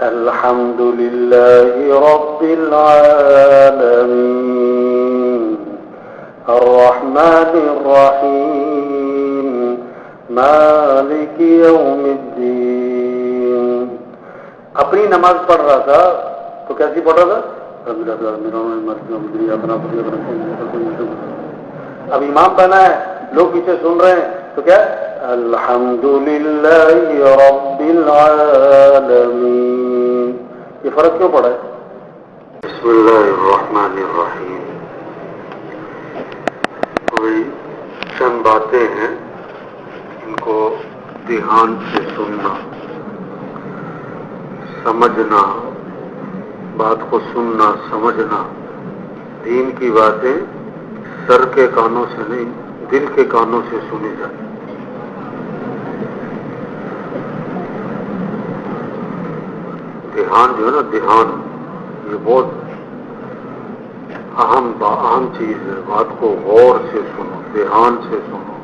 الحمد لله رب العالمين الرحمن الرحيم مالك يوم الدين. اپنی نماز پڑھ رہا تھا تو کیسی پڑھ رہا تھا؟ اب امام بنا ہے، لوگ پیچھے سن رہے ہیں تو کیا الحمد للہ رب العالمین. یہ فرق کیوں پڑا ہے؟ بسم اللہ الرحمن الرحیم. کوئی چند باتیں ہیں ان کو دھیان سے سننا، سمجھنا، بات کو سننا سمجھنا. دین کی باتیں سر کے کانوں سے نہیں، دل کے کانوں سے سنی جائے. دھیان جو ہے نا، دھیان یہ بہت اہم چیز ہے. بات کو غور سے سنو، دھیان سے سنو،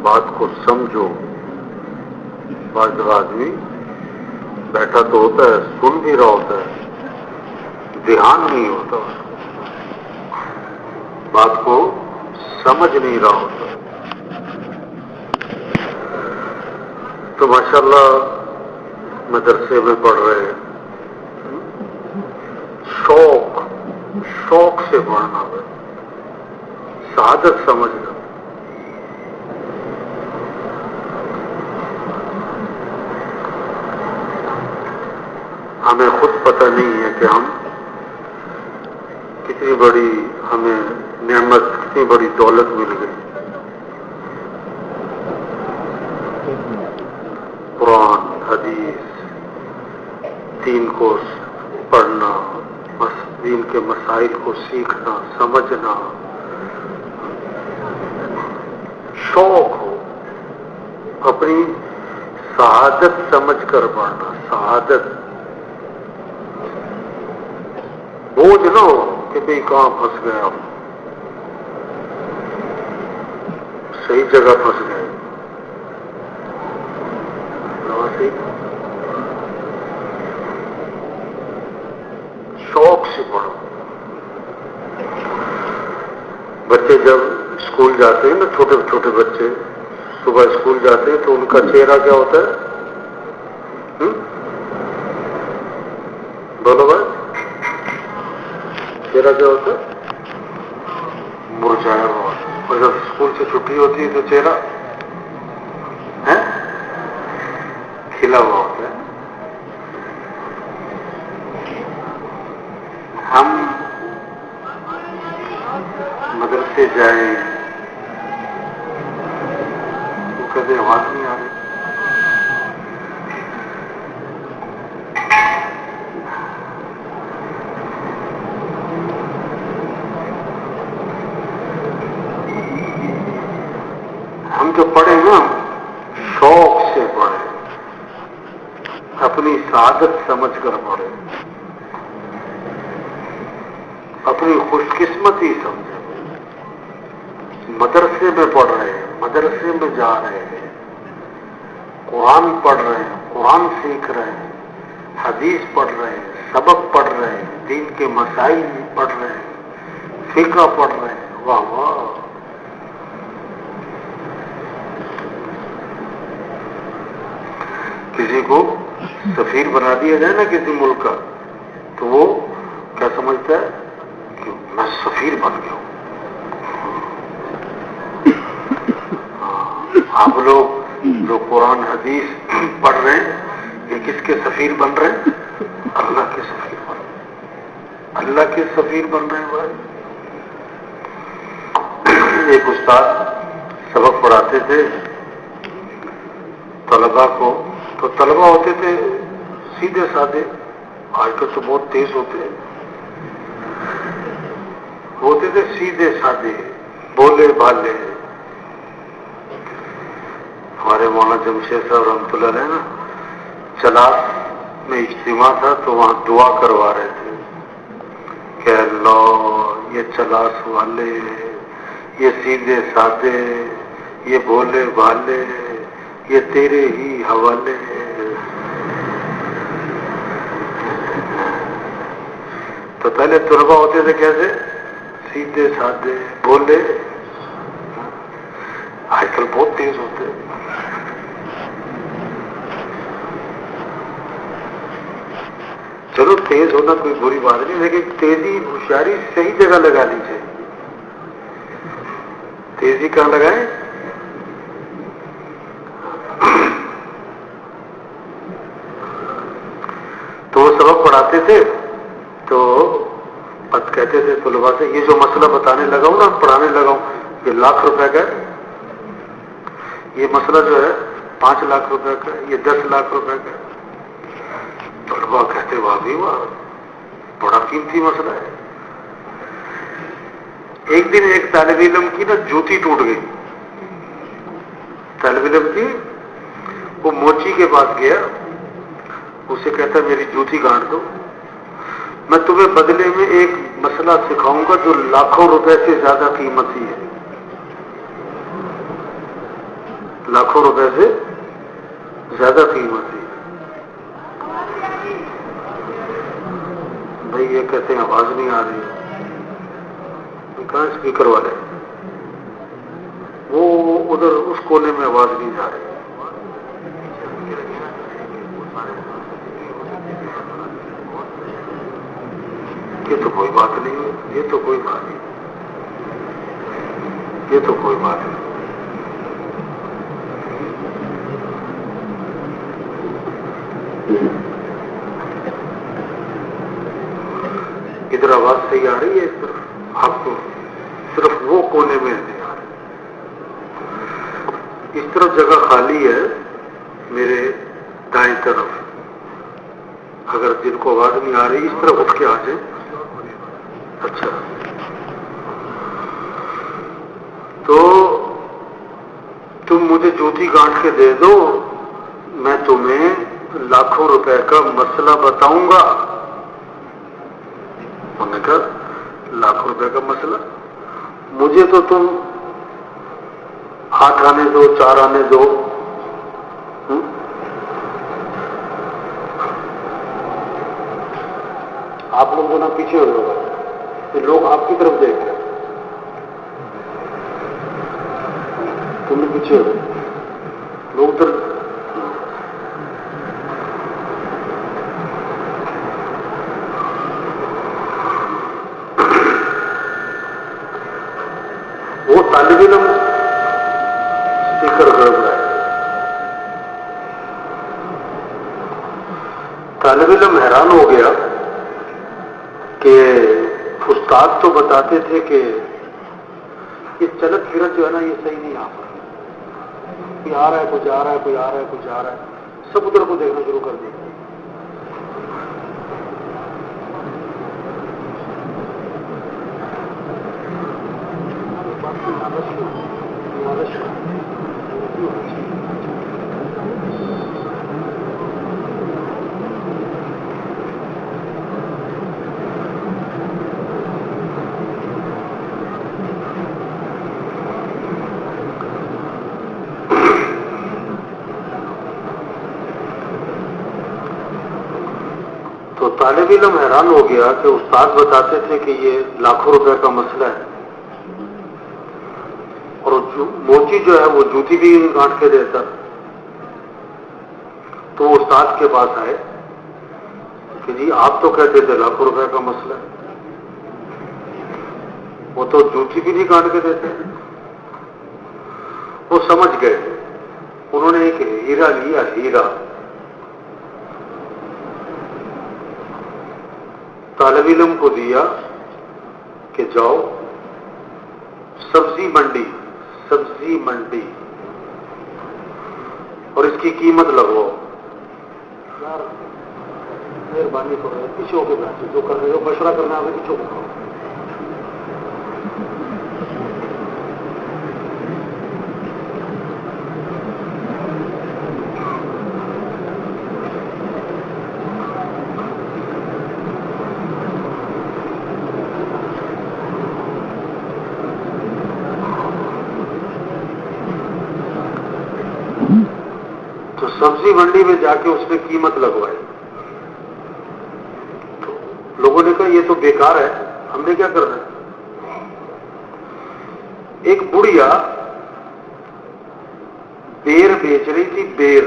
بات کو سمجھو. بعض آدمی بیٹھا تو ہوتا ہے، سن بھی رہا ہوتا ہے، دھیان نہیں ہوتا، بات کو سمجھ نہیں رہا ہوتا. تو ماشاءاللہ مدرسے میں پڑھ رہے ہیں، شوق سے پڑھنا، سعادت سمجھنا. ہمیں خود پتہ نہیں ہے کہ ہم کتنی بڑی ہمیں نعمت، کتنی بڑی دولت مل گئی. قرآن حدیث، دین کو پڑھنا، دین کے مسائل کو سیکھنا سمجھنا. شوق ہو، اپنی سعادت سمجھ کر پڑھنا. سعادت بوجھ نہ ہو کہ بھئی کہاں پھنس گئے، ہم صحیح جگہ پھنس گئے. شوق سے پڑھو. بچے جب اسکول جاتے ہیں نا، چھوٹے چھوٹے بچے صبح اسکول جاتے ہیں تو ان کا چہرہ کیا ہوتا ہے؟ بولو بھائی، چہرہ کیا ہوتا ہے؟ مرجھایا ہوا. اور جب اسکول سے چھٹی ہوتی ہے تو چہرہ کھلا ہوا ہوتا ہے. ہم مدرسے جائیں وہ کہتے آواز نہیں آ رہی. ہم جو پڑھے نا، شوق سے پڑھے، اپنی سعادت سمجھ کر پڑھے، اپنی خوش قسمتی سمجھے. مدرسے میں پڑھ رہے ہیں، مدرسے میں جا رہے ہیں، قرآن پڑھ رہے ہیں، قرآن سیکھ رہے ہیں، حدیث پڑھ رہے ہیں، سبق پڑھ رہے ہیں، دین کے مسائل پڑھ رہے ہیں، فقہ پڑھ رہے ہیں. واہ واہ. کسی کو سفیر بنا دیا جائے نا کسی ملک کا، تو وہ کیا سمجھتا ہے کہ میں سفیر بن گیا ہوں. آپ لوگ جو قرآن حدیث پڑھ رہے ہیں، یہ کس کے سفیر بن رہے ہیں؟ اللہ کے سفیر بن رہے ہیں. اللہ کے سفیر بن رہے ہیں بھائی. ایک استاد سبق پڑھاتے تھے طلبا کو، تو طلبا ہوتے تھے سیدھے سادے. آج کل تو بہت تیز ہوتے تھے سیدھے سادے، بولے بھالے. ہمارے مولانا جمشید صاحب رحمۃ اللہ علیہ نا، چلاس میں اجتماع تھا تو وہاں دعا کروا رہے تھے کہ اللہ یہ چلاس والے، یہ سیدھے سادے، یہ بولے بھالے، یہ تیرے ہی حوالے. تو پہلے طلبا ہوتے تھے کیسے سیدھے سادے بولے، آج کل بہت تیز ہوتے ہیں۔ چلو تیز ہونا کوئی بری بات نہیں، لیکن تیزی ہوشیاری صحیح جگہ لگانی چاہیے۔ تیزی کہاں لگائیں؟ تو وہ سبق پڑھاتے تھے تو بس کہتے تھے طلباء سے، یہ جو مسئلہ بتانے لگا ہوں نا، پڑھانے لگا ہوں، یہ ₹1,00,000 کا ہے، یہ مسئلہ جو ہے ₹5,00,000 کا ہے، یہ ₹10,00,000 کا ہے۔ طلباء کہتے واہ بھی واہ، بڑا قیمتی مسئلہ ہے۔ ایک دن ایک طالب علم کی نا جوتی ٹوٹ گئی، طالب علم کی، وہ موچی کے پاس گیا، اسے کہتا میری جوتی گانٹ دو، میں تمہیں بدلے میں ایک مسئلہ سکھاؤں گا جو ₹1,00,000 سے زیادہ قیمتی ہے، ₹1,00,000 سے زیادہ قیمتی ہے۔ بھائی یہ کہتے ہیں آواز نہیں آ رہی، کہاں اسپیکر والے، وہ ادھر اس کونے میں آواز نہیں جا رہی۔ یہ تو کوئی بات نہیں ہے، یہ تو کوئی بات نہیں، یہ تو کوئی بات نہیں۔ ادھر آواز صحیح آ رہی ہے، اس طرف آپ کو صرف وہ کونے میں نہیں آ رہی، اس طرف جگہ خالی ہے میرے دائیں طرف، اگر جن کو آواز نہیں آ رہی اس طرف اٹھ کے آ جائیں۔ اچھا، تو تم مجھے جوتی گانٹ کے دے دو، میں تمہیں ₹1,00,000 کا مسئلہ بتاؤں گا۔ انہوں نے کہا ₹1,00,000 کا مسئلہ، مجھے تو تم 8 آنے دو، 4 آنے دو۔ آپ لوگ جو نا پیچھے ہو لوگ، لوگ آپ کی طرف دیکھ رہے، تم نے پیچھے ہو لوگ ادھر۔ وہ طالب علم اسپیکر گڑبڑا ہے، طالب علم حیران ہو گیا کہ استاد تو بتاتے تھے کہ یہ چلت پھرت جو ہے نا یہ صحیح نہیں، آ کوئی آ رہا ہے، کچھ آ رہا ہے، کوئی آ رہا ہے، کچھ آ رہا ہے، سب ادھر کو دیکھنا شروع کر دیا۔ تو طالب علم حیران ہو گیا کہ استاد بتاتے تھے کہ یہ ₹1,00,000 کا مسئلہ ہے، اور موچی جو ہے وہ جوتی بھی گانٹ کے دیتا۔ تو وہ استاد کے پاس آئے کہ جی آپ تو کہتے تھے ₹1,00,000 کا مسئلہ ہے، وہ تو جوتی بھی نہیں گانٹ کے دیتے۔ وہ سمجھ گئے، انہوں نے ایک ہیرا لیا، ہیرا، طالب علم کو دیا کہ جاؤ سبزی منڈی اور اس کی قیمت لگواؤ۔ یار مہربانی کرو، پیچھے ہو کے بیٹھو، جو کر رہے ہو مشورہ کرنا ہے پیچھے ہو کے۔ سبزی منڈی میں جا کے اس نے قیمت لگوائی، تو لوگوں نے کہا یہ تو بیکار ہے، ہم نے کیا کرنا ہے؟ ایک بڑھیا بیر بیچ رہی تھی، بیر،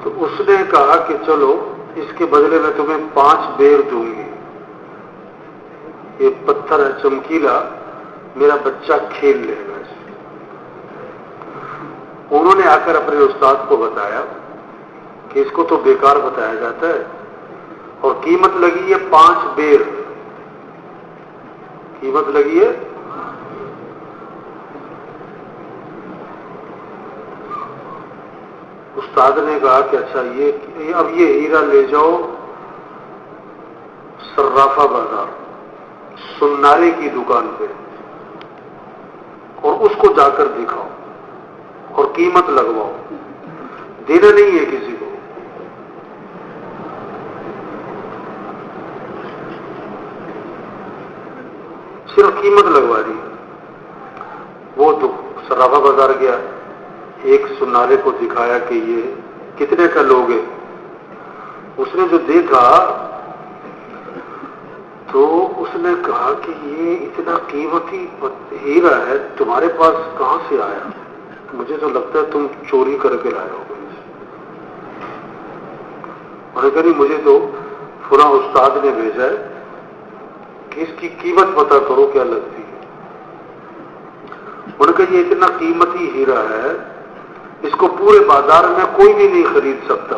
تو اس نے کہا کہ چلو اس کے بدلے میں تمہیں 5 بیر دوں گی، یہ پتھر ہے چمکیلا، میرا بچہ کھیل لے گا اس میں۔ انہوں نے آ کر اپنے استاد کو بتایا کہ اس کو تو بیکار بتایا جاتا ہے، اور قیمت لگی ہے 5 بیر، قیمت لگی ہے۔ استاد نے کہا کہ اچھا اب یہ ہیرا لے جاؤ صرافہ بازار، سنارے کی دکان پہ، اور اس کو جا کر دکھاؤ اور قیمت لگواؤ، دینا نہیں ہے کسی کو۔ صرف قیمت لگوا دی۔ وہ تو صرافہ بازار گیا، ایک سنارے کو دکھایا کہ یہ کتنے کا لوگے؟ اس نے جو دیکھا تو اس نے کہا کہ یہ اتنا قیمتی ہیرا ہے تمہارے پاس کہاں سے آیا؟ مجھے تو لگتا ہے تم چوری کر کے لائے ہو گے۔ میں نے کہا نہیں، مجھے تو فلاں استاد نے بھیجا ہے کہ اس کی قیمت پتا کرو کیا لگتی ہے۔ میں نے کہا یہ اتنا قیمتی ہیرا ہے، اس کو پورے بازار میں کوئی بھی نہیں خرید سکتا،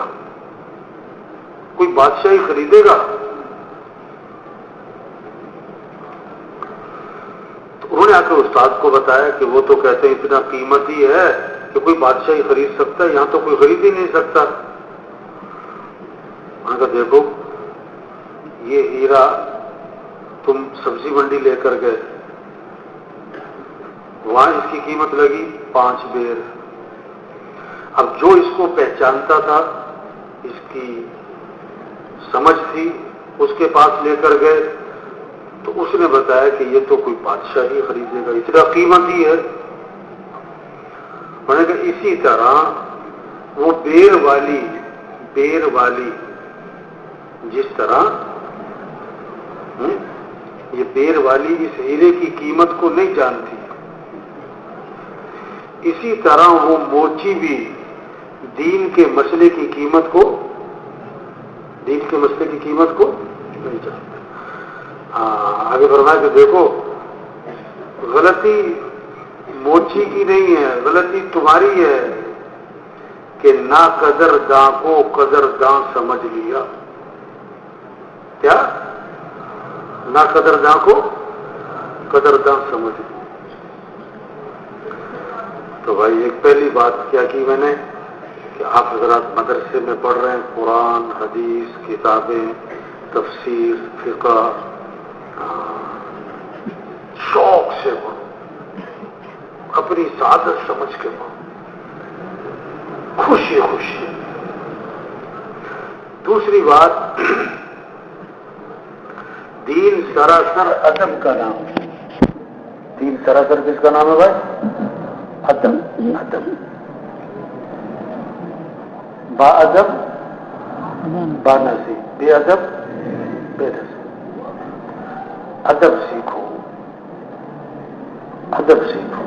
کوئی بادشاہ ہی خریدے گا؟ تو انہوں نے آ کر استاد کو بتایا کہ وہ تو کہتے ہیں اتنا قیمتی ہے کہ کوئی بادشاہ ہی خرید سکتا ہے، یہاں تو کوئی خرید ہی نہیں سکتا۔ میں نے کہا دیکھو یہ ہیرا تم سبزی منڈی لے کر گئے، وہاں اس کی قیمت لگی 5 بیر۔ اب جو اس کو پہچانتا تھا، اس کی سمجھ تھی، اس کے پاس لے کر گئے تو اس نے بتایا کہ یہ تو کوئی بادشاہ ہی خریدے گا، اتنا قیمتی ہے۔ میں نے کہا اسی طرح وہ بیر والی جس طرح یہ بیر والی اس ہیرے کی قیمت کو نہیں جانتی، اسی طرح وہ موچی بھی دین کے مسئلے کی قیمت کو نہیں جانتا۔ آگے فرمایا کہ دیکھو غلطی موچی کی نہیں ہے، غلطی تمہاری ہے کہ نا قدر داں کو قدر داں سمجھ لیا۔ کیا؟ نا قدر داں کو قدر داں سمجھ لیا۔ تو بھائی ایک پہلی بات کیا کی میں نے کہ آپ حضرات مدرسے میں پڑھ رہے ہیں، قرآن، حدیث، کتابیں، تفسیر، فقہ، شوق سے پڑھو، اپنی سعادت سمجھ کے پڑھو، خوشی خوشی۔ دوسری بات، دین سراسر ادب کا نام ہے۔ دین سراسر کس کا نام ہے بھائی؟ ادب۔ با ادب با نصیب، بے ادب بے نصیب۔ ادب سیکھو، ادب سیکھو۔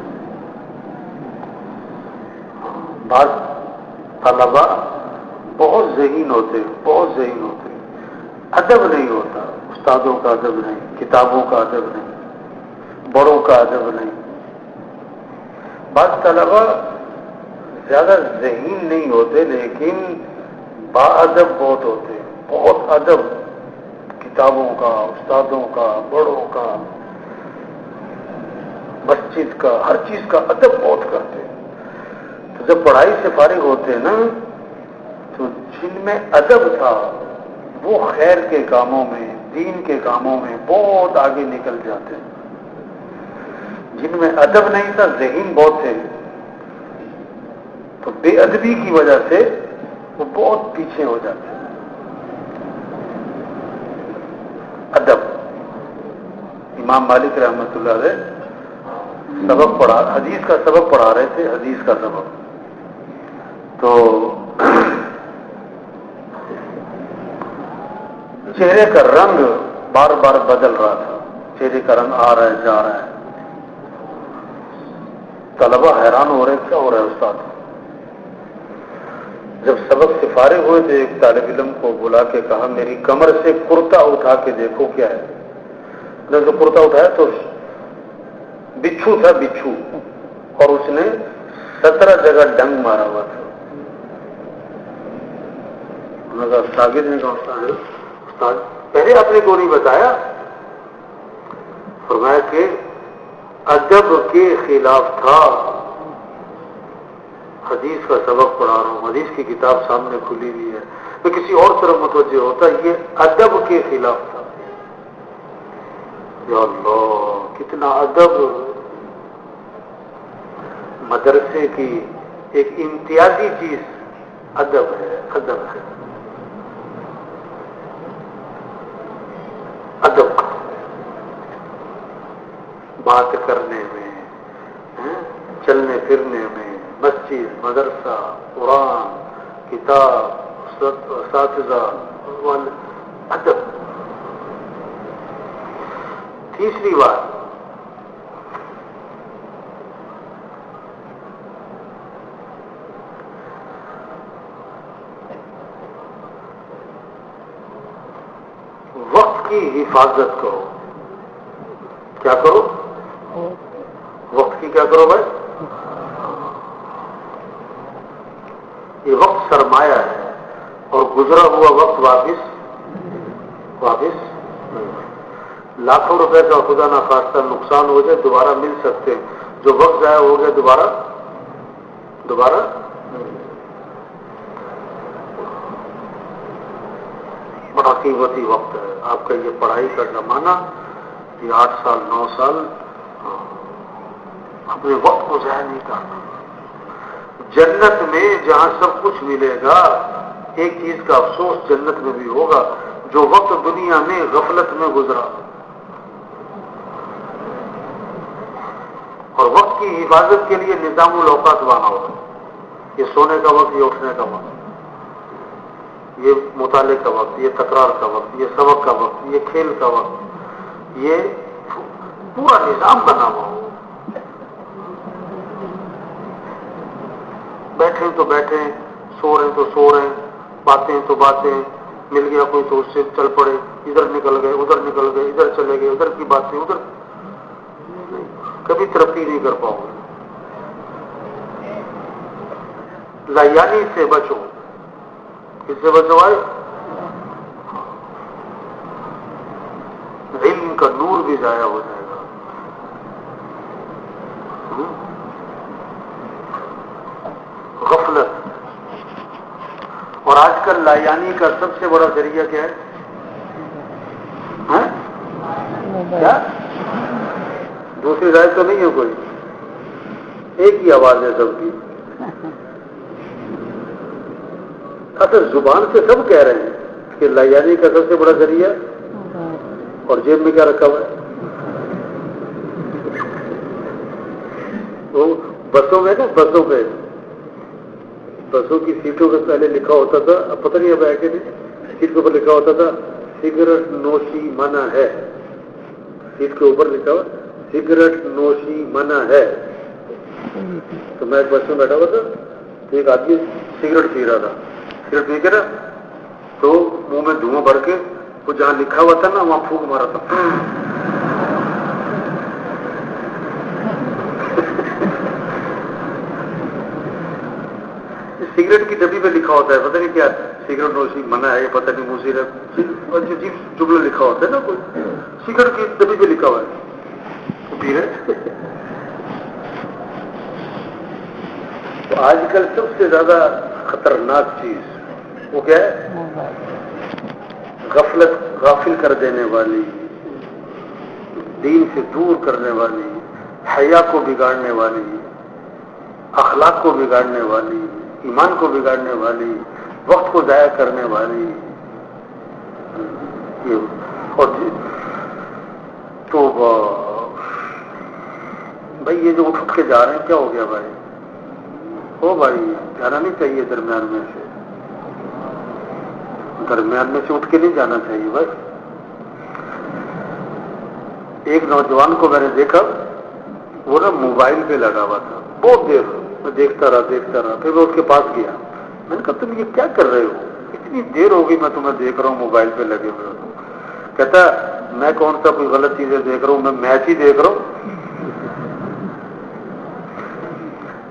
بعض طلبا بہت ذہین ہوتے ہیں، ادب نہیں ہوتا، استادوں کا ادب نہیں، کتابوں کا ادب نہیں، بڑوں کا ادب نہیں۔ بعض طلبا زیادہ ذہین نہیں ہوتے لیکن با ادب بہت ہوتے ہیں، بہت ادب، کتابوں کا، استادوں کا، بڑوں کا، مسجد کا، ہر چیز کا ادب بہت کرتے ہیں۔ تو جب پڑھائی سے فارغ ہوتے ہیں نا تو جن میں ادب تھا وہ خیر کے کاموں میں، دین کے کاموں میں بہت آگے نکل جاتے ہیں۔ جن میں ادب نہیں تھا، ذہین بہت تھے، تو بے ادبی کی وجہ سے وہ بہت پیچھے ہو جاتے ہیں۔ ادب۔ امام مالک رحمۃ اللہ علیہ سبق پڑھا، حدیث کا سبق پڑھا رہے تھے، حدیث کا سبق، تو چہرے کا رنگ بار بار بدل رہا تھا، چہرے کا رنگ آ رہا ہے جا رہا ہے. طلبہ حیران ہو رہے کیا ہو رہا ہے استاد. جب سبق سے فارغ ہوئے تو ایک طالب علم کو بلا کے کہا میری کمر سے کرتا اٹھا کے دیکھو کیا ہے. جب تو کرتا اٹھایا تو بچھو تھا، بچھو، اور اس نے 17 جگہ ڈنگ مارا ہوا تھا. شاگرد نے کہا استاد پہلے آپ نے کیوں نہیں بتایا؟ فرمایا کہ ادب کے خلاف تھا. حدیث کا سبق پڑھا رہا ہوں، حدیث کی کتاب سامنے کھلی ہوئی ہے، میں کسی اور طرف متوجہ ہوتا، یہ ادب کے خلاف تھا. یا اللہ کتنا ادب. مدرسے کی ایک امتیازی چیز ادب ہے، ادب ہے. ادب بات کرنے میں، چلنے پھرنے میں، مسجد، مدرسہ، قرآن، کتاب، اساتذہ، ادب. تیسری بات، وقت کی حفاظت کرو. کیا کرو؟ وقت کی کیا کرو بھائی؟ یہ وقت سرمایہ ہے اور گزرا ہوا وقت واپس لاکھوں روپے کا خدا نہ خواستہ نقصان ہو جائے دوبارہ مل سکتے ہیں، جو وقت ضائع ہو گیا دوبارہ بڑا قیمتی وقت ہے آپ کا. یہ پڑھائی کا زمانہ، یہ 8 سال 9 سال اپنے وقت کو ضائع نہیں کرنا. جنت میں جہاں سب کچھ ملے گا، ایک چیز کا افسوس جنت میں بھی ہوگا، جو وقت دنیا میں غفلت میں گزرا. اور وقت کی حفاظت کے لیے نظام الاوقات بنا ہوگا. یہ سونے کا وقت، یہ اٹھنے کا وقت، یہ مطالعے کا وقت، یہ تکرار کا وقت، یہ سبق کا وقت، یہ کھیل کا وقت، یہ پورا نظام بنا ہوا ہو. بیٹھے تو بیٹھے، سو رہے تو سو رہے، باتیں تو باتیں، مل گیا کوئی تو اس سے چل پڑے، ادھر نکل گئے ادھر چلے گئے، ادھر کی باتیں ادھر، کبھی ترقی نہیں کر پاؤ گے. لایانی سے بچو. کس سے بچو بھائی؟ علم کا نور بھی ضائع ہو جائے گا. غفلت. اور آج کل لایانی کا سب سے بڑا ذریعہ کیا ہے؟ کیا؟ دوسری رائے تو نہیں ہے کوئی، ایک ہی آواز ہے سب کی. اصل زبان سے سب کہہ رہے ہیں کہ لایانی کا سب سے بڑا ذریعہ، اور جیب میں کیا رکھا ہوا ہے؟ وہ بسوں میں نا، بسوں کی سیٹوں پہ پہلے لکھا ہوتا تھا، اب پتہ نہیں اب ہے کہ نہیں، سیٹ کے اوپر لکھا ہوتا تھا سگریٹ نوشی منع ہے. سیٹ کے اوپر لکھا ہوا سگریٹ نوشی منع ہے. تو میں ایک بس میں بیٹھا ہوا تھا، تو ایک آدمی سگریٹ پی رہا تھا. سگریٹ پی کے نا تو منہ میں دھواں بھر کے وہ جہاں لکھا ہوا تھا نا وہاں پھونک مارا تھا. سگریٹ کی ڈبی پہ لکھا ہوتا ہے، پتہ نہیں کیا سگریٹ نوشی منع ہے، پتہ نہیں مصیرت جملہ لکھا ہوتا ہے نا، کوئی سگریٹ کی ڈبی پہ لکھا ہوا ہے، پی رہے. تو آج کل سب سے زیادہ خطرناک چیز وہ کیا ہے؟ غافل کر دینے والی، دین سے دور کرنے والی، حیا کو بگاڑنے والی، اخلاق کو بگاڑنے والی، ایمان کو بگاڑنے والی، وقت کو ضائع کرنے والی. اور تو بھائی یہ جو اٹھ کے جا رہے ہیں کیا ہو گیا بھائی؟ ہو بھائی جانا نہیں چاہیے درمیان میں سے. درمیان میں سے اٹھ کے نہیں جانا چاہیے بھائی. ایک نوجوان کو میں نے دیکھا، وہ نا موبائل پہ لگا ہوا تھا بہت دیر. میں دیکھتا رہا پھر میں اس کے پاس گیا. میں نے کہا تم یہ کیا کر رہے ہو؟ اتنی دیر ہو گئی میں تمہیں دیکھ رہا ہوں موبائل پہ لگے ہوئے ہو. کہتا میں کون سا کوئی غلط چیزیں دیکھ رہا ہوں، میں میچ ہی دیکھ رہا ہوں.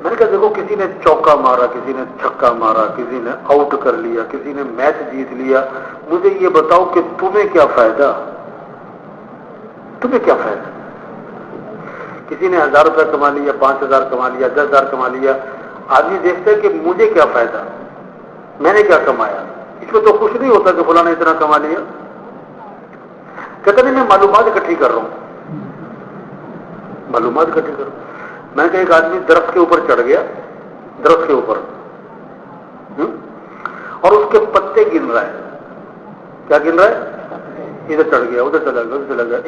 میں نے کہا دیکھو کسی نے چوکا مارا، کسی نے چھکا مارا، کسی نے آؤٹ کر لیا، کسی نے میچ جیت لیا. مجھے یہ بتاؤ کہ تمہیں کیا فائدہ؟ تمہیں کیا فائدہ؟ کسی نے 1000 روپے کما لیا، 5000 کما لیا، 10,000 کما لیا. آدمی دیکھتا ہے کہ مجھے کیا فائدہ، میں نے کیا کمایا. اس میں تو خوش نہیں ہوتا کہ فلاں نے اتنا کما لیا. کہتا نہیں میں معلومات اکٹھی کر رہا ہوں، معلومات اکٹھی کر رہا ہوں. میں کہ ایک آدمی درخت کے اوپر چڑھ گیا، درخت کے اوپر اور اس کے پتے گن رہا ہے. کیا گن رہا ہے؟ ادھر چڑھ گیا، ادھر چلا گیا، ادھر چلا گیا.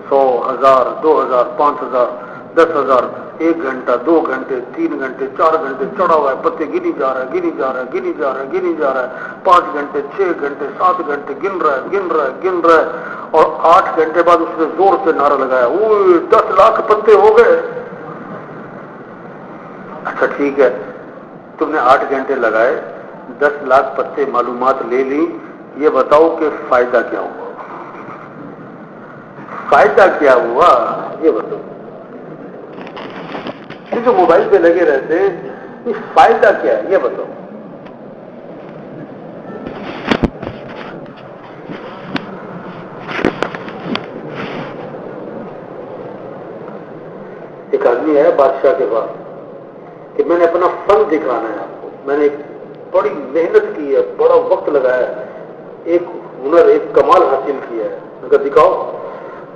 100، 1000، 2000، 5000، 10,000. 1 گھنٹہ، 2 گھنٹے، 3 گھنٹے، 4 گھنٹے چڑھا ہوا ہے، پتے گنی جا رہا ہے، گنی جا رہا ہے، گنی جا رہا ہے، گنی جا رہا ہے. 5 گھنٹے، 6 گھنٹے، 7 گھنٹے گن رہا ہے، گن رہا ہے، گن رہا ہے. اور 8 گھنٹے بعد اس نے زور سے نعرہ لگایا، اوہ 10 لاکھ پتے ہو گئے. اچھا ٹھیک ہے، تم نے 8 گھنٹے لگائے، 10 لاکھ پتے معلومات لے لی. یہ بتاؤ کہ فائدہ کیا ہوا؟ فائدہ کیا ہوا یہ بتاؤ. یہ جو موبائل پہ لگے رہتے ہیں یہ فائدہ کیا ہے یہ بتاؤ. ایک آدمی ہے بادشاہ کے پاس کہ میں نے اپنا فن دکھانا ہے آپ کو، میں نے بڑی محنت کی ہے، بڑا وقت لگایا ہے، ایک ہنر، ایک کمال حاصل کیا ہے. میں کہا دکھاؤ.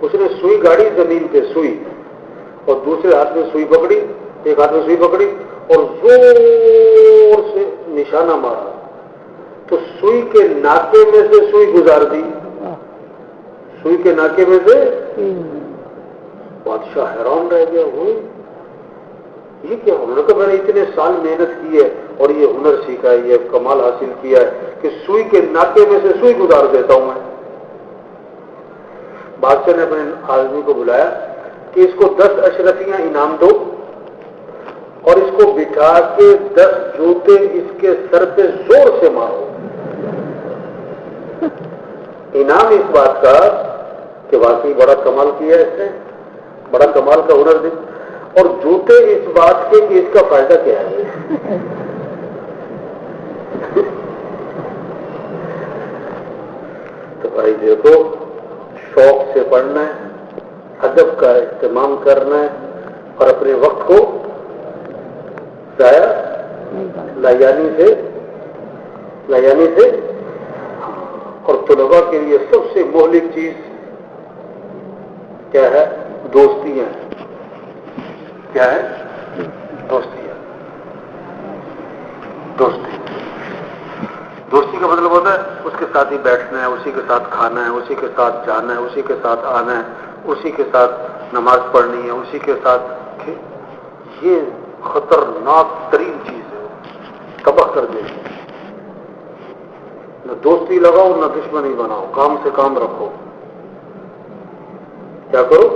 اس نے سوئی گاڑی زمین پہ، سوئی، اور دوسرے ہاتھ میں سوئی پکڑی، ایک ہاتھ میں سوئی پکڑی اور زور سے نشانہ مارا تو سوئی کے ناکے میں سے سوئی گزار دی. سوئی کے ناکے میں سے. بادشاہ حیران رہ گیا، ہوئی یہ کیا ہنر؟ کہ میں نے اتنے سال محنت کی ہے اور یہ ہنر سیکھا ہے، یہ کمال حاصل کیا ہے کہ سوئی کے ناکے میں سے سوئی گزار دیتا ہوں میں. بادشاہ نے اپنے آدمی کو بلایا کہ اس کو 10 اشرفیاں انعام دو اور اس کو بٹھا کے 10 جوتے اس کے سر پہ زور سے مارو. انعام اس بات کا کہ واقعی بڑا کمال کیا ہے اس نے، بڑا کمال کا ہنر دے، اور جوتے اس بات کے کہ اس کا فائدہ کیا ہے. تو بھائی دیکھو، شوق سے پڑھنا ہے، ادب کا اہتمام کرنا ہے اور اپنے وقت کو ضائع لایانی سے. اور طلباء کے لیے سب سے مہلک چیز کیا ہے؟ دوستیاں. کیا ہے؟ دوستیاں. دوستی کا مطلب ہوتا ہے اس کے ساتھ ہی بیٹھنا ہے، اسی کے ساتھ کھانا ہے، اسی کے ساتھ جانا ہے، اسی کے ساتھ آنا ہے، اسی کے ساتھ نماز پڑھنی ہے، اسی کے ساتھ. یہ خطرناک ترین چیز ہے، تباہ کر دے گی. نہ دوستی لگاؤ نہ دشمنی بناؤ، کام سے کام رکھو. کیا کرو؟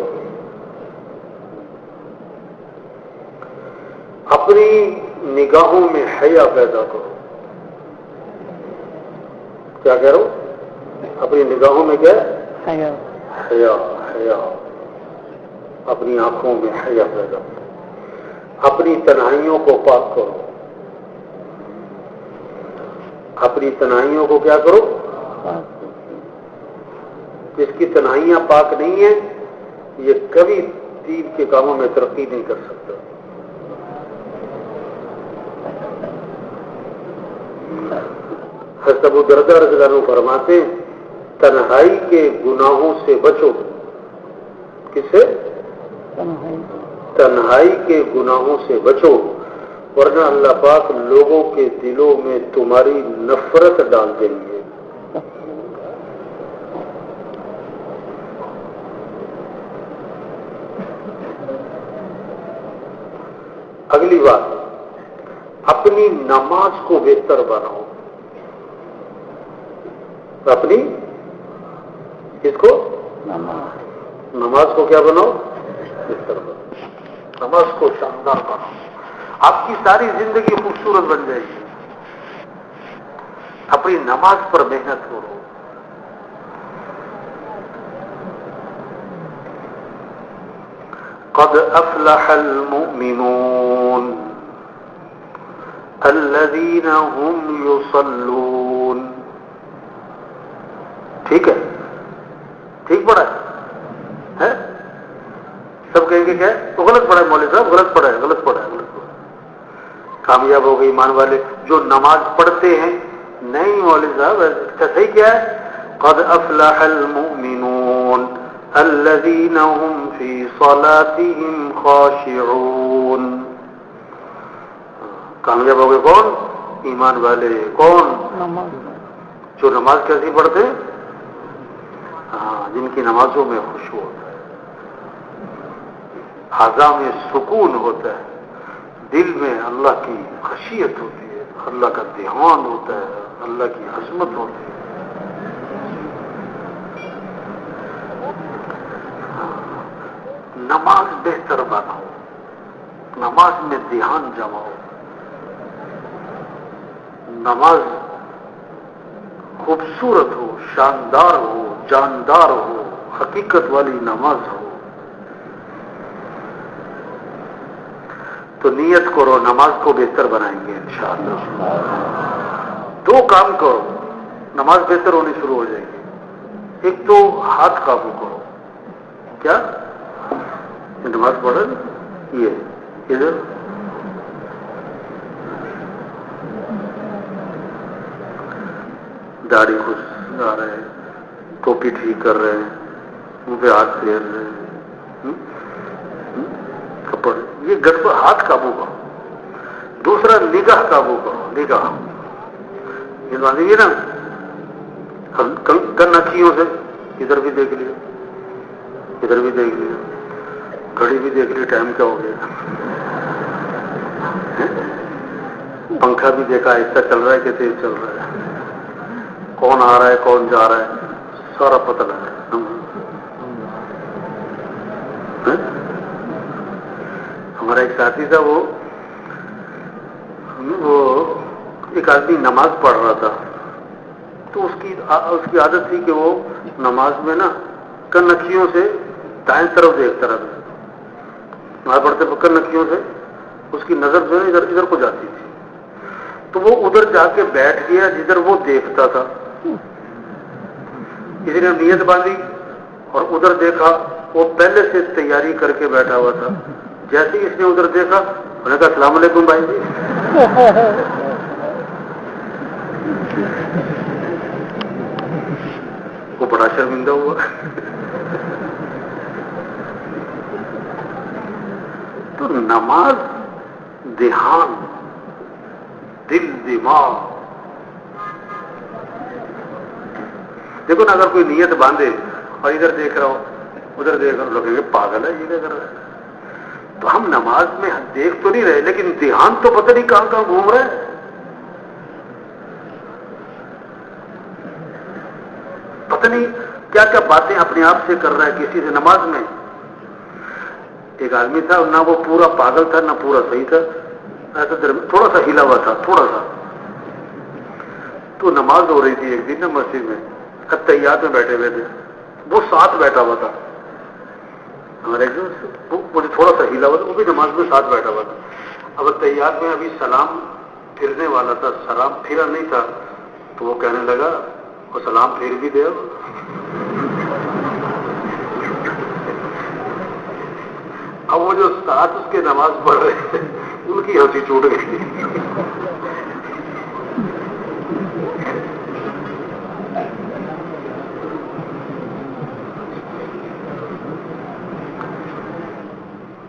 اپنی نگاہوں میں حیا پیدا کرو. کیا کہہ رہا ہوں؟ اپنی نگاہوں میں کیا؟ حیا. اپنی آنکھوں میں حیا پیدا کرو. اپنی تنہائیوں کو پاک کرو. اپنی تنہائیوں کو کیا کرو؟ جس کی تنہائیاں پاک نہیں ہیں یہ کبھی دین کے کاموں میں ترقی نہیں کر سکتا. حضرت ابو درداء رضی اللہ عنہ فرماتے ہیں تنہائی کے گناہوں سے بچو. کس سے؟ تنہائی کے گناہوں سے بچو ورنہ اللہ پاک لوگوں کے دلوں میں تمہاری نفرت ڈال دیں گے. اگلی بات، اپنی نماز کو بہتر بناؤ. اپنی اس کو نماز کو کیا بناؤ؟ بستر بناؤ. نماز کو شاندار بناؤ. آپ کی ساری زندگی خوبصورت بن جائے گی. اپنی نماز پر محنت کرو. قد افلح المؤمنون الذين هم يصلون. ٹھیک ہے؟ ٹھیک پڑھا ہے؟ سب کہیں گے کیا تو غلط پڑھا ہے مولوی صاحب، غلط پڑھا ہے، غلط پڑھا ہے، غلط پڑھا ہے. کامیاب ہو گئے ایمان والے جو نماز پڑھتے ہیں. نہیں مولوی صاحب صحیح کیا ہے؟ قد افلح المؤمنون الذين هم في صلاتهم خاشعون. کامیاب ہو گئے کون؟ ایمان والے. کون؟ جو نماز کیسی پڑھتے ہیں؟ ہاں، جن کی نمازوں میں خشوع ہوتا ہے، اعضاء میں سکون ہوتا ہے، دل میں اللہ کی خشیت ہوتی ہے، اللہ کا دھیان ہوتا ہے، اللہ کی عظمت ہوتی ہے. نماز بہتر بناؤ، نماز میں دھیان جماؤ، نماز خوبصورت ہو، شاندار ہو، جاندار ہو، حقیقت والی نماز ہو. تو نیت کرو نماز کو بہتر بنائیں گے انشاءاللہ. دو کام کرو نماز بہتر ہونی شروع ہو جائے گی. ایک تو ہاتھ قابو کرو. کیا نماز پڑھے یہ ادھر داڑھی خوش آ رہے ہیں، ٹوپی ٹھیک کر رہے ہیں، منہ پہ ہاتھ پھیر رہے ہیں، کپڑے، یہ گڑبڑ. ہاتھ قابو کرو. دوسرا نگاہ قابو کرو. نگاہ یہ نا کن اکھیوں سے ادھر بھی دیکھ لیا، ادھر بھی دیکھ لیا، گھڑی بھی دیکھ لی ٹائم کیا ہو گیا، پنکھا بھی دیکھا ایسا چل رہا ہے کہ تیز چل رہا ہے، کون آ رہا ہے کون جا رہا ہے سارا پتہ لگا. ہمارا ایک ساتھی تھا، وہ ایک آدمی نماز پڑھ رہا تھا، تو اس کی عادت تھی کہ وہ نماز میں نا کن اکھیوں سے دائیں طرف دیکھتا رہتا. نماز پڑھتے کن اکھیوں سے اس کی نظر جو ہے ادھر کو جاتی تھی. تو وہ ادھر جا کے بیٹھ گیا جدھر وہ دیکھتا تھا. کسی نے نیت باندھی اور ادھر دیکھا، وہ پہلے سے تیاری کر کے بیٹھا ہوا تھا. جیسے ہی اس نے ادھر دیکھا انہوں نے کہا السلام علیکم بھائی جی. وہ بڑا شرمندہ ہوا. تو نماز دھیان، دل، دماغ. دیکھو نا اگر کوئی نیت باندھے اور ادھر دیکھ رہا ہو ادھر دیکھ رہا ہو، لوگ یہ پاگل ہے، یہ کیا کر رہا ہے. تو ہم نماز میں دیکھ تو نہیں رہے لیکن دھیان تو پتہ نہیں کہاں کہاں گھوم رہا ہے. پتہ نہیں کیا کیا باتیں اپنے آپ سے کر رہا ہے کسی سے نماز میں. ایک آدمی تھا، نہ وہ پورا پاگل تھا نہ پورا صحیح تھا، ایسا تھوڑا سا ہلا ہوا تھا، تھوڑا سا. تو نماز ہو رہی تھی ایک دن نا مسجد میں، تحیات میں بیٹھے ہوئے تھے، وہ ساتھ بیٹھا ہوا تھا. ہمارے مجھے تھوڑا سا ہلا ہوا تھا، وہ بھی نماز میں ساتھ بیٹھا ہوا تھا. اب تحیات میں ابھی سلام پھرنے والا تھا، سلام پھرا نہیں تھا، تو وہ کہنے لگا وہ سلام پھر بھی دے. اب وہ جو ساتھ اس کے نماز پڑھ رہے تھے ان کی ہنسی ٹوٹ گئی.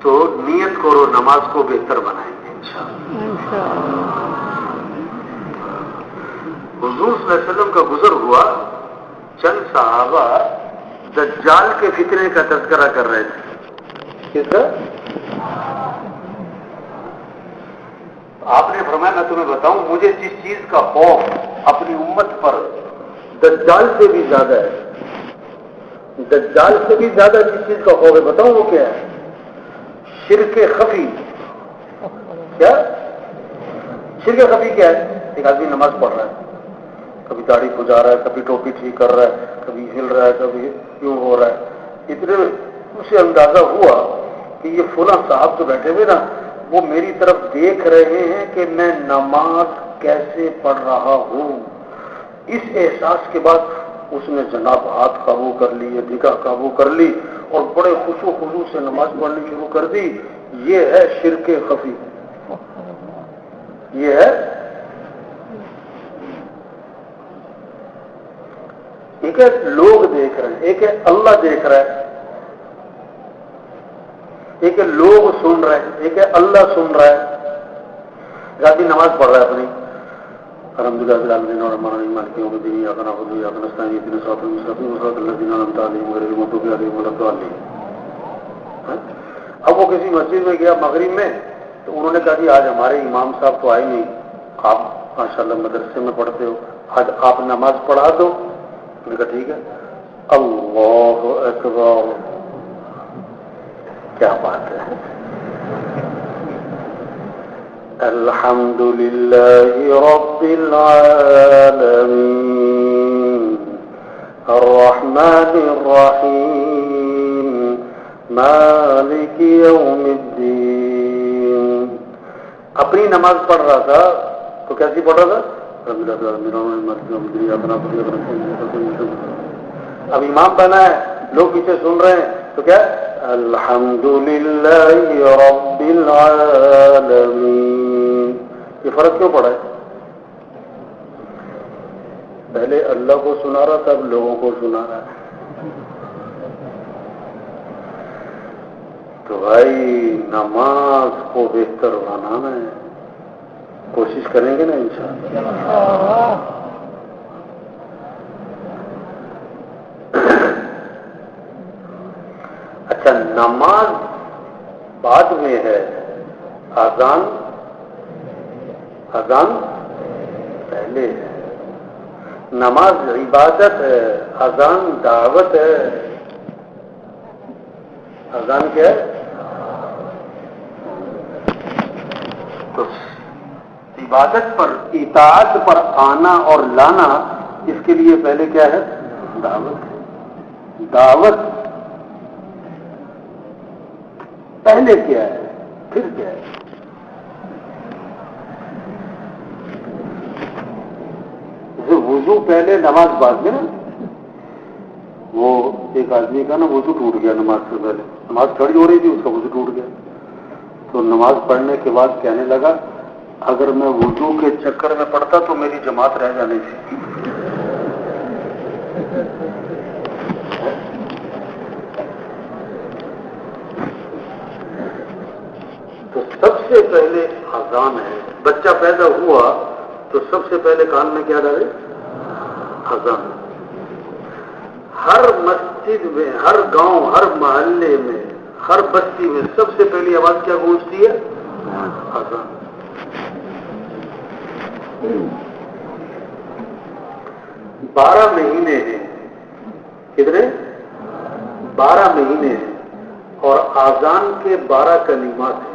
تو نیت کرو نماز کو بہتر بنائیں گے انشاءاللہ. حضور صلی اللہ علیہ وسلم کا گزر ہوا، چند صحابہ دجال کے فتنے کا تذکرہ کر رہے تھے. کس کا؟ آپ نے فرمایا میں تمہیں بتاؤں، مجھے جس چیز کا خوف اپنی امت پر دجال سے بھی زیادہ ہے. دجال سے بھی زیادہ جس چیز کا خوف ہے بتاؤں وہ کیا ہے؟ شرک خفی. کیا شرک خفی کیا ہے؟ ایک آدمی نماز پڑھ رہا ہے، کبھی داڑھی کھجا رہا ہے، کبھی ٹوپی ٹھیک کر رہا ہے، کبھی ہل رہا ہے، کبھی یوں ہو رہا ہے. اتنے اسے اندازہ ہوا کہ یہ فلاں صاحب جو بیٹھے ہوئے نا وہ میری طرف دیکھ رہے ہیں کہ میں نماز کیسے پڑھ رہا ہوں. اس احساس کے بعد اس نے جناب ہاتھ قابو کر لی، نگاہ قابو کر لی اور بڑے خشوع خضوع سے نماز پڑھنی شروع کر دی. یہ ہے شرک خفی. یہ ہے ایک ہے لوگ دیکھ رہے ہیں، ایک ہے اللہ دیکھ رہا ہے، ایک ہے لوگ سن رہے ہیں، ایک ہے اللہ سن رہا ہے. آدمی نماز پڑھ رہا ہے اپنی الحمدللہ رب العالمین الرحمن الرحیم مالک یوم الدین ایاک نعبد و ایاک نستعین اهدنا الصراط المستقیم صراط الذین انعمت علیہم غیر المغضوب علیہم ولا الضالین. اب وہ کسی مسجد میں گیا مغرب میں تو انہوں نے کہا کہ آج ہمارے امام صاحب تو آئے نہیں، آپ ماشاءاللہ مدرسے میں پڑھتے ہو، آج آپ نماز پڑھا دو. میں نے کہا ٹھیک ہے. اللہ اکبر، کیا بات ہے. الحمدللہ رب العالمین الرحمن الرحیم مالک یوم الدین. اپنی نماز پڑھ رہا تھا تو کیسی پڑھ رہا تھا؟ اب امام بنا ہے، لوگ پیچھے سن رہے ہیں تو کیا الحمدللہ رب العالمین. یہ فرق کیوں پڑا ہے؟ پہلے اللہ کو سنا رہا تھا، اب لوگوں کو سنا رہا ہے. تو بھائی نماز کو بہتر بنانا ہے، کوشش کریں گے نا انشاءاللہ. اچھا نماز بعد میں ہے، اذان پہلے ہے. نماز عبادت ہے، اذان دعوت ہے. اذان کیا ہے؟ تو عبادت پر اطاعت پر آنا اور لانا، اس کے لیے پہلے کیا ہے؟ دعوت. دعوت پہلے کیا ہے پھر کیا ہے؟ وضو پہلے نماز بعد میں نا. وہ ایک آدمی کا نا وضو ٹوٹ گیا نماز سے پہلے، نماز کھڑی ہو رہی تھی، اس کا وضو ٹوٹ گیا. تو نماز پڑھنے کے بعد کہنے لگا اگر میں وضو کے چکر میں پڑھتا تو میری جماعت رہ جانی تھی. تو سب سے پہلے اذان ہے. بچہ پیدا ہوا تو سب سے پہلے کان میں کیا ڈالے؟ اذان. ہر مسجد میں، ہر گاؤں، ہر محلے میں، ہر بستی میں سب سے پہلی آواز کیا گونجتی ہے؟ اذان. 12 مہینے ہیں. کتنے؟ 12 مہینے ہیں اور اذان کے 12 کلمات ہیں.